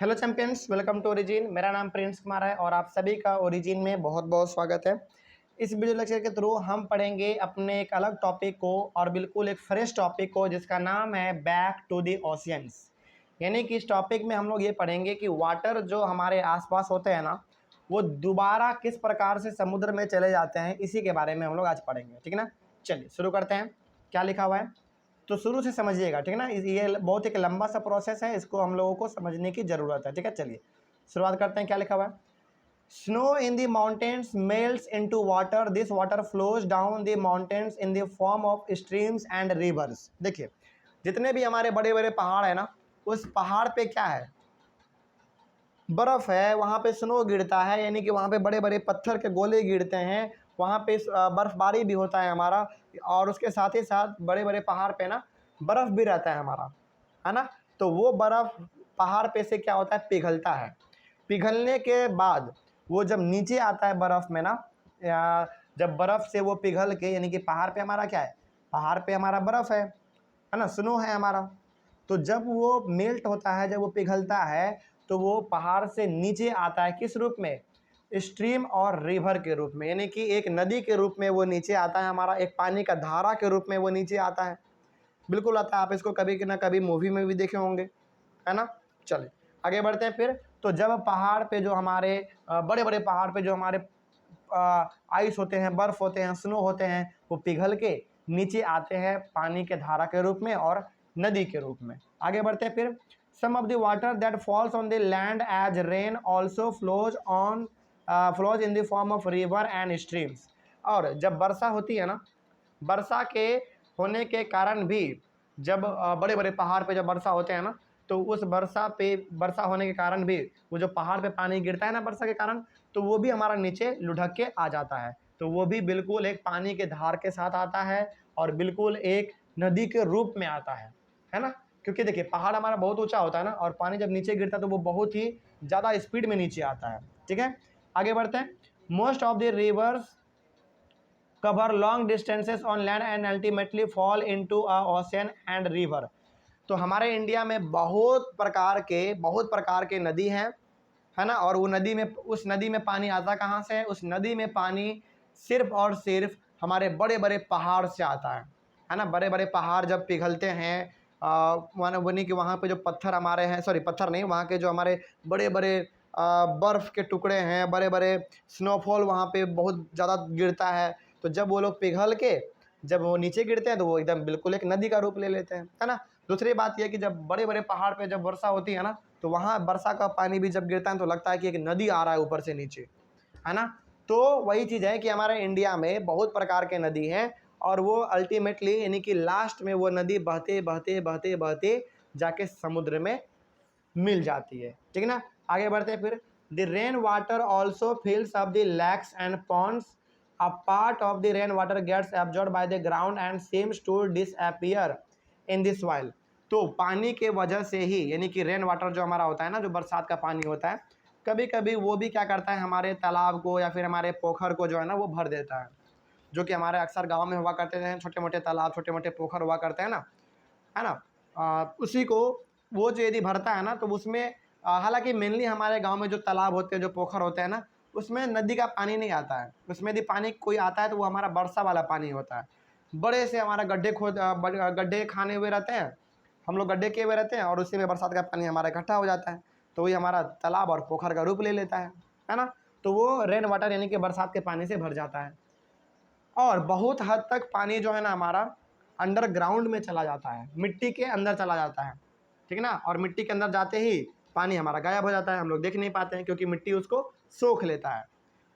Hello champions, welcome to Origin. मेरा नाम Prince Kumar है और आप सभी का ओरिजिन में बहुत बहुत स्वागत है। इस वीडियो लेक्चर के थ्रू हम पढ़ेंगे अपने एक अलग टॉपिक को और बिल्कुल एक फ्रेश टॉपिक को, जिसका नाम है बैक टू द ओशियंस। यानी कि इस टॉपिक में हम लोग ये पढ़ेंगे कि वाटर जो हमारे आसपास होते हैं ना, वो दोबारा किस प्रकार से समुद्र में चले जाते हैं, इसी के बारे में हम लोग आज पढ़ेंगे। ठीक है ना, चलिए शुरू करते हैं। क्या लिखा हुआ है तो शुरू से समझिएगा, ठीक है ना। ये बहुत एक लंबा सा प्रोसेस है, इसको हम लोगों को समझने की ज़रूरत है। ठीक है, चलिए शुरुआत करते हैं। क्या लिखा हुआ है? Snow in the mountains melts into water, this water flows down the mountains in the form of streams and reverse. देखिए, जितने भी हमारे बड़े बड़े पहाड़ है ना, उस पहाड़ पे क्या है? बर्फ़ है, वहाँ पे स्नो गिरता है, यानी कि वहाँ पे बड़े बड़े पत्थर के गोले गिरते हैं, वहाँ पे बर्फ़बारी भी होता है हमारा, और उसके साथ ही साथ बड़े बड़े पहाड़ पे ना बर्फ़ भी रहता है हमारा, है ना। तो वो बर्फ़ पहाड़ पे से क्या होता है, पिघलता है। पिघलने के बाद वो जब नीचे आता है बर्फ़ में ना, या जब बर्फ़ से वो पिघल के, यानी कि पहाड़ पे हमारा क्या है, पहाड़ पे हमारा बर्फ़ है ना, स्नो है हमारा। तो जब वो मेल्ट होता है, जब वो पिघलता है, तो वो पहाड़ से नीचे आता है किस रूप में? स्ट्रीम और रिवर के रूप में, यानी कि एक नदी के रूप में वो नीचे आता है हमारा, एक पानी का धारा के रूप में वो नीचे आता है। बिल्कुल आता है, आप इसको कभी ना कभी मूवी में भी देखे होंगे, है ना। चलिए आगे बढ़ते हैं फिर। तो जब पहाड़ पे जो हमारे बड़े बड़े पहाड़ पे जो हमारे आइस होते हैं, बर्फ़ होते हैं, स्नो होते हैं, वो पिघल के नीचे आते हैं पानी के धारा के रूप में और नदी के रूप में। आगे बढ़ते हैं फिर। Some of the water that falls on the land as rain also flows in the form of river and streams. और जब वर्षा होती है ना, वर्षा के होने के कारण भी, जब बड़े बड़े पहाड़ पे जब वर्षा होते हैं ना, तो उस वर्षा होने के कारण भी वो जो पहाड़ पे पानी गिरता है ना वर्षा के कारण, तो वो भी हमारा नीचे लुढ़क के आ जाता है। तो वो भी बिल्कुल एक पानी के धार के साथ आता है और बिल्कुल एक नदी के रूप में आता है ना। क्योंकि देखिए, पहाड़ हमारा बहुत ऊंचा होता है ना, और पानी जब नीचे गिरता है तो वो बहुत ही ज़्यादा स्पीड में नीचे आता है। ठीक है, आगे बढ़ते हैं। Most of the reverse cover long distances on land and ultimately fall into a ocean and river। तो हमारे इंडिया में बहुत प्रकार के नदी हैं, है ना। और वो नदी में, उस नदी में पानी आता कहाँ से है? उस नदी में पानी सिर्फ और सिर्फ हमारे बड़े बड़े पहाड़ से आता है ना। बड़े बड़े पहाड़ जब पिघलते हैं, मानो बनी कि वहाँ पे जो पत्थर हमारे हैं, सॉरी पत्थर नहीं, वहाँ के जो हमारे बड़े बड़े बर्फ़ के टुकड़े हैं, बड़े बड़े स्नोफॉल वहाँ पे बहुत ज़्यादा गिरता है। तो जब वो लोग पिघल के जब वो नीचे गिरते हैं, तो वो एकदम बिल्कुल एक नदी का रूप ले लेते हैं, है ना। दूसरी बात यह कि जब बड़े बड़े पहाड़ पे जब वर्षा होती है ना, तो वहाँ वर्षा का पानी भी जब गिरता है तो लगता है कि एक नदी आ रहा है ऊपर से नीचे, है ना। तो वही चीज़ है कि हमारे इंडिया में बहुत प्रकार के नदी हैं, और वो अल्टीमेटली, यानी कि लास्ट में वो नदी बहते बहते बहते बहते जाके समुद्र में मिल जाती है। ठीक है ना, आगे बढ़ते हैं फिर। The rain water also fills up the lakes and ponds. A part of the rain water gets absorb by the ground and seems to disappear in the soil. तो पानी के वजह से ही, यानी कि रेन वाटर जो हमारा होता है ना, जो बरसात का पानी होता है, कभी कभी वो भी क्या करता है, हमारे तालाब को या फिर हमारे पोखर को जो है ना, वो भर देता है। जो कि हमारे अक्सर गाँव में हुआ करते हैं, छोटे मोटे तालाब, छोटे मोटे पोखर हुआ करते हैं ना, है ना। उसी को वो जो यदि भरता है ना, तो उसमें हालांकि मेनली हमारे गांव में जो तालाब होते हैं, जो पोखर होते हैं ना, उसमें नदी का पानी नहीं आता है। उसमें यदि पानी कोई आता है तो वो हमारा वर्षा वाला पानी होता है। बड़े से हमारा गड्ढे खाने हुए रहते हैं, हम लोग गड्ढे किए हुए रहते हैं, और उसी में बरसात का पानी हमारा इकट्ठा हो जाता है, तो वही हमारा तालाब और पोखर का रूप ले लेता है ना। तो वो रेन वाटर यानी कि बरसात के पानी से भर जाता है। और बहुत हद तक पानी जो है ना हमारा अंडरग्राउंड में चला जाता है, मिट्टी के अंदर चला जाता है। ठीक है ना, और मिट्टी के अंदर जाते ही पानी हमारा गायब हो जाता है, हम लोग देख नहीं पाते हैं, क्योंकि मिट्टी उसको सोख लेता है।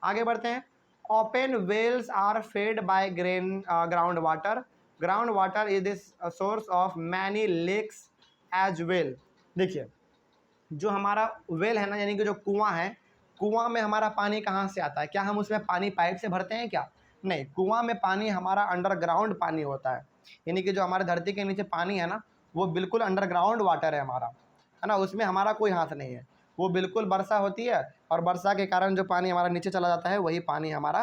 आगे बढ़ते हैं। Open wells are fed by ground water. Ground water is this source of many lakes as well. देखिए, जो हमारा वेल है ना, यानी कि जो कुआं है, कुआं में हमारा पानी कहाँ से आता है? क्या हम उसमें पानी पाइप से भरते हैं क्या? नहीं, कुआं में पानी हमारा अंडरग्राउंड पानी होता है। यानी कि जो हमारे धरती के नीचे पानी है ना, वो बिल्कुल अंडरग्राउंड वाटर है हमारा, है ना। उसमें हमारा कोई हाथ नहीं है। वो बिल्कुल वर्षा होती है, और वर्षा के कारण जो पानी हमारा नीचे चला जाता है, वही पानी हमारा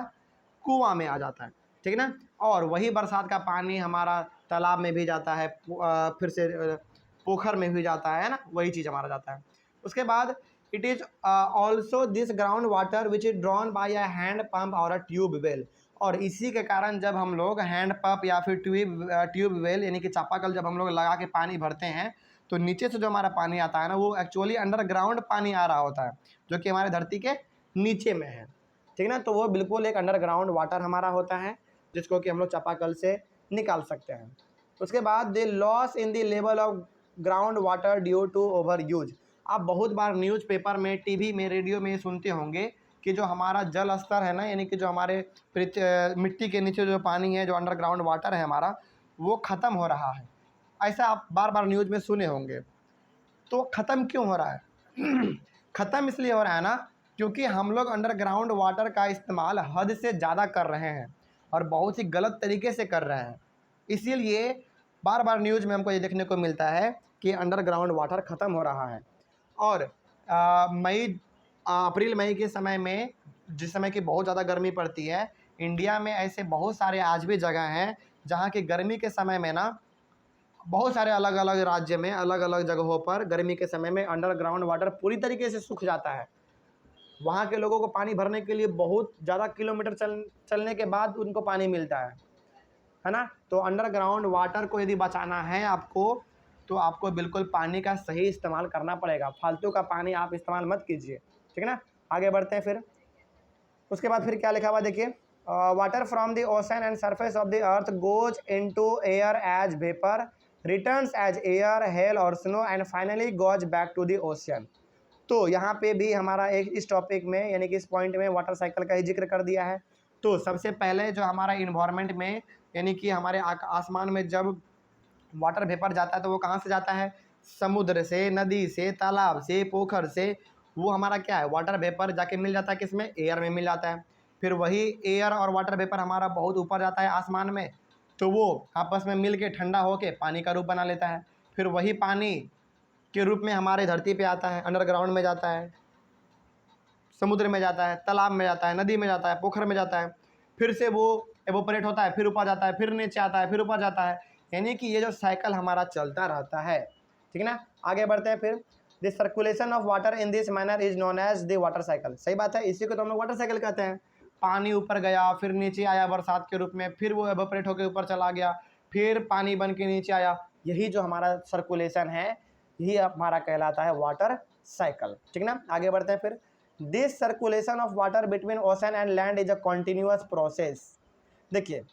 कुआं में आ जाता है। ठीक है ना, और वही बरसात का पानी हमारा तालाब में भी जाता है, फिर से पोखर में भी जाता है ना, वही चीज़ हमारा जाता है। उसके बाद it is also this ground water which is drawn by a hand pump और अ ट्यूब वेल। और इसी के कारण जब हम लोग हैंड पंप या फिर ट्यूब वेल यानी कि चापाकल जब हम लोग लगा के पानी भरते हैं तो नीचे से जो हमारा पानी आता है ना वो एक्चुअली अंडरग्राउंड पानी आ रहा होता है, जो कि हमारे धरती के नीचे में है, ठीक ना। तो वो बिल्कुल एक अंडरग्राउंड वाटर हमारा होता है जिसको कि हम लोग चापाकल से निकाल सकते हैं। उसके बाद the loss in the level of ground water due to over use. आप बहुत बार न्यूज़पेपर में, टीवी में, रेडियो में सुनते होंगे कि जो हमारा जल स्तर है ना, यानी कि जो हमारे मिट्टी के नीचे जो पानी है, जो अंडरग्राउंड वाटर है हमारा, वो ख़त्म हो रहा है। ऐसा आप बार बार न्यूज़ में सुने होंगे। तो ख़त्म क्यों हो रहा है? ख़त्म इसलिए हो रहा है ना क्योंकि हम लोग अंडरग्राउंड वाटर का इस्तेमाल हद से ज़्यादा कर रहे हैं और बहुत ही गलत तरीके से कर रहे हैं। इसीलिए बार बार न्यूज़ में हमको ये देखने को मिलता है कि अंडरग्राउंड वाटर ख़त्म हो रहा है। और अप्रैल मई के समय में, जिस समय की बहुत ज़्यादा गर्मी पड़ती है, इंडिया में ऐसे बहुत सारे आज भी जगह हैं जहाँ की गर्मी के समय में ना, बहुत सारे अलग अलग राज्य में, अलग अलग जगहों पर गर्मी के समय में अंडरग्राउंड वाटर पूरी तरीके से सूख जाता है। वहाँ के लोगों को पानी भरने के लिए बहुत ज़्यादा किलोमीटर चलने के बाद उनको पानी मिलता है ना। तो अंडरग्राउंड वाटर को यदि बचाना है आपको, तो आपको बिल्कुल पानी का सही इस्तेमाल करना पड़ेगा। फालतू का पानी आप इस्तेमाल मत कीजिए, ठीक है ना। आगे बढ़ते हैं फिर। उसके बाद फिर क्या लिखा हुआ देखिए, water from the ocean and surface of the earth goes into air as vapour, returns as air, hail और snow and finally goes back to the ocean. तो यहाँ पे भी हमारा एक इस टॉपिक में यानी कि इस पॉइंट में वाटर साइकिल का ही जिक्र कर दिया है। तो सबसे पहले जो हमारा इन्वायरमेंट में यानी कि हमारे आसमान में जब वाटर वेपर जाता है तो वो कहाँ से जाता है? समुद्र से, नदी से, तालाब से, पोखर से। वो हमारा क्या है? वाटर वेपर जाके मिल जाता है किसमें? एयर में मिल जाता है। फिर वही एयर और वाटर वेपर हमारा बहुत ऊपर जाता है आसमान में, तो वो आपस में मिल के ठंडा होके पानी का रूप बना लेता है। फिर वही पानी के रूप में हमारे धरती पे आता है, अंडरग्राउंड में जाता है, समुद्र में जाता है, तालाब में जाता है, नदी में जाता है, पोखर में जाता है। फिर से वो एवोपरेट होता है, फिर ऊपर जाता है, फिर नीचे आता है, फिर ऊपर जाता है। यानी कि ये जो साइकिल हमारा चलता रहता है, ठीक है ना। आगे बढ़ते हैं फिर। The circulation of water in this manner is known as the water cycle. सही बात है, इसी को तो हम लोग वाटर साइकिल कहते हैं। पानी ऊपर गया, फिर नीचे आया बरसात के रूप में, फिर वो एवोपरेट होकर ऊपर चला गया, फिर पानी बन के नीचे आया। यही जो हमारा सर्कुलेशन है, यही हमारा कहलाता है वाटर साइकिल, ठीक ना। आगे बढ़ते हैं फिर। This circulation of water between ocean and land is a continuous process. देखिए,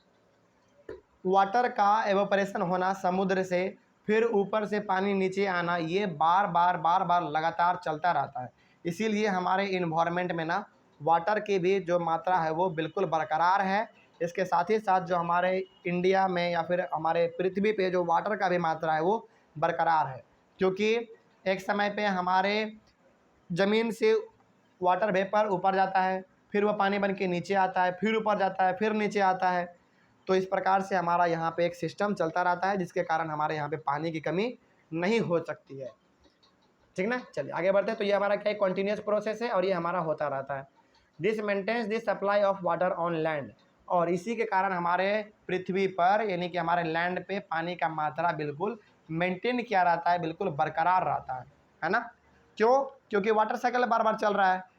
वाटर का एवोपरेशन होना समुद्र से, फिर ऊपर से पानी नीचे आना, ये बार बार लगातार चलता रहता है। इसीलिए हमारे इन्वायरमेंट में ना वाटर की भी जो मात्रा है वो बिल्कुल बरकरार है। इसके साथ ही साथ जो हमारे इंडिया में या फिर हमारे पृथ्वी पे जो वाटर का भी मात्रा है वो बरकरार है, क्योंकि एक समय पे हमारे ज़मीन से वाटर वेपर ऊपर जाता है, फिर वह पानी बन के नीचे आता है, फिर ऊपर जाता है, फिर नीचे आता है। तो इस प्रकार से हमारा यहाँ पे एक सिस्टम चलता रहता है, जिसके कारण हमारे यहाँ पे पानी की कमी नहीं हो सकती है, ठीक ना। चलिए आगे बढ़ते हैं। तो ये हमारा क्या है? कॉन्टीन्यूस प्रोसेस है और ये हमारा होता रहता है। This maintains this supply of water on land. और इसी के कारण हमारे पृथ्वी पर यानी कि हमारे लैंड पे पानी का मात्रा बिल्कुल मेंटेन किया रहता है, बिल्कुल बरकरार रहता है ना। क्यों? क्योंकि वाटर साइकिल बार बार चल रहा है।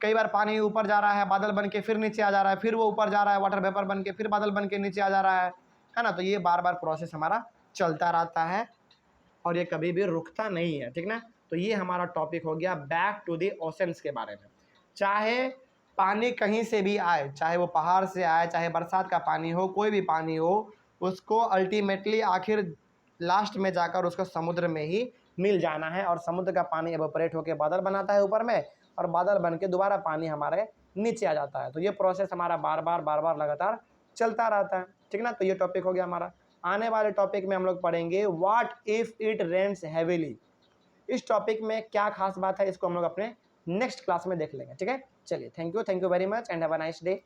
कई बार पानी ऊपर जा रहा है बादल बन के, फिर नीचे आ जा रहा है, फिर वो ऊपर जा रहा है वाटर वेपर बन के, फिर बादल बन के नीचे आ जा रहा है ना। तो ये बार बार प्रोसेस हमारा चलता रहता है और ये कभी भी रुकता नहीं है, ठीक ना। तो ये हमारा टॉपिक हो गया बैक टू द ओशंस के बारे में। चाहे पानी कहीं से भी आए, चाहे वो पहाड़ से आए, चाहे बरसात का पानी हो, कोई भी पानी हो, उसको अल्टीमेटली आखिर लास्ट में जाकर उसको समुद्र में ही मिल जाना है। और समुद्र का पानी एवोपरेट होकर बादल बनाता है ऊपर में, और बादल बन के दोबारा पानी हमारे नीचे आ जाता है। तो ये प्रोसेस हमारा बार बार लगातार चलता रहता है, ठीक ना। तो ये टॉपिक हो गया हमारा। आने वाले टॉपिक में हम लोग पढ़ेंगे what if it rains heavily. इस टॉपिक में क्या खास बात है, इसको हम लोग अपने नेक्स्ट क्लास में देख लेंगे, ठीक है। चलिए, thank you very much and have a nice day.